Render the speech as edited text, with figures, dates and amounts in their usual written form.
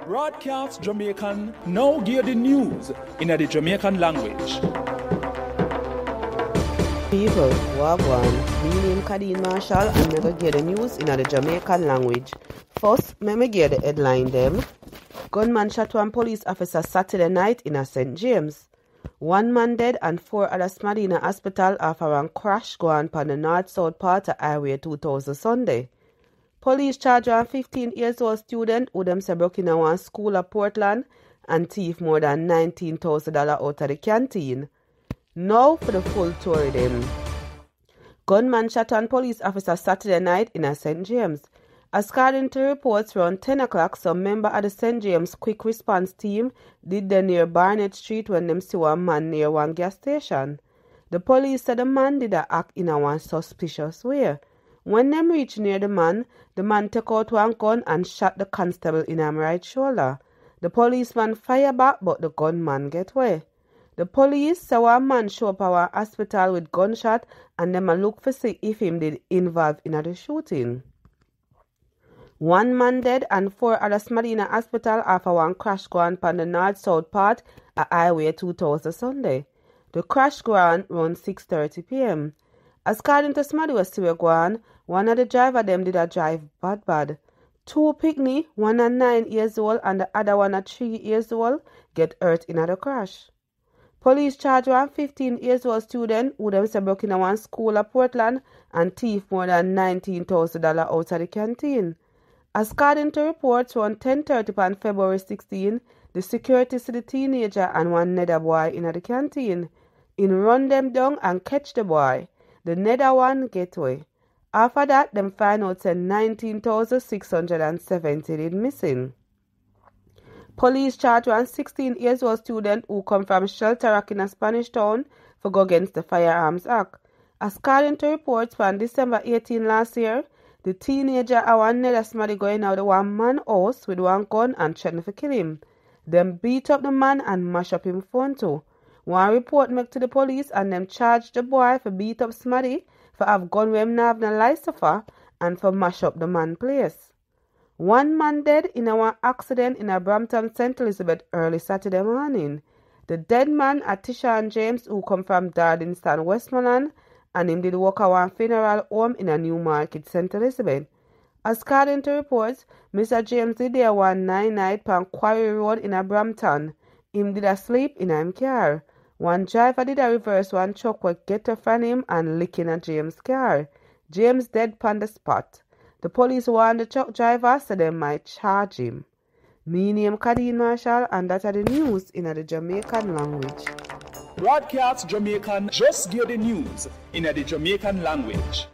Braadkyaas Jamiekan now give the news in the Jamaican language. People, wagwan, me name Kadeen Marshall and me go give the news in the Jamaican language. First, me give the headline them. Gunman shot one police officer Saturday night in a St. James. One man dead and 4 others smashed in a hospital after a crash going on the north-south part of Highway 2000 Sunday. Police charge a 15-year-old student who them say broke in one school at Portland and thief more than $19,000 out of the canteen. Now for the full story them. Gunman shot one police officer Saturday night in a St. James. According to reports, around 10 o'clock, some member of the St. James Quick Response Team did there near Barnett Street when them see one man near one gas station. The police said the man did act in a one suspicious way. When them reached near the man took out one gun and shot the constable in his right shoulder. The policeman fired back, but the gunman get away. The police saw one man show up at our hospital with gunshot and them look for see if him did involved in the shooting. One man dead and 4 others smashed in a hospital after one crash going on the north-south part of Highway 2000 Sunday. The crash going around 6:30 p.m. According to somebody who see where going, one of the driver them did a drive bad. 2 picnic, one at 9 years old and the other one at 3 years old, get hurt in the crash. Police charge one 15-year-old student who them say broke in one school at Portland and thief more than $19,000 out of the canteen. According to reports, around 10:30 on February 16, the security see the teenager and one nether boy in the canteen. In run them down and catch the boy. The nether one get away. After that, them find out that 19,670 is missing. Police charge one 16-year-old student who come from Shelter Rock in a Spanish town for go against the Firearms Act. According to reports, on December 18 last year, the teenager and one nether somebody going out of one man house with one gun and threatening to kill him. Them beat up the man and mash up him phone too. One report made to the police and them charged the boy for beat up somebody, for have gun where him not have no license for, and for mash up the man place. One man dead in a one accident in a Brampton, St. Elizabeth early Saturday morning. The dead man are Tisha and James who come from Dardinston, Westmoreland, and him did work at one funeral home in a New Market, St. Elizabeth. According to reports, Mr. James did there one night on Quarry Road in a Brampton. Him did a sleep in a car. One driver did a reverse one truck what get up from him and lick in a James car. James dead on the spot. The police warned the truck driver so they might charge him. Me name Kadeen Marshall and that are the news in the Jamaican language. Braadkyaas Jamiekan just give the news in the Jamaican language.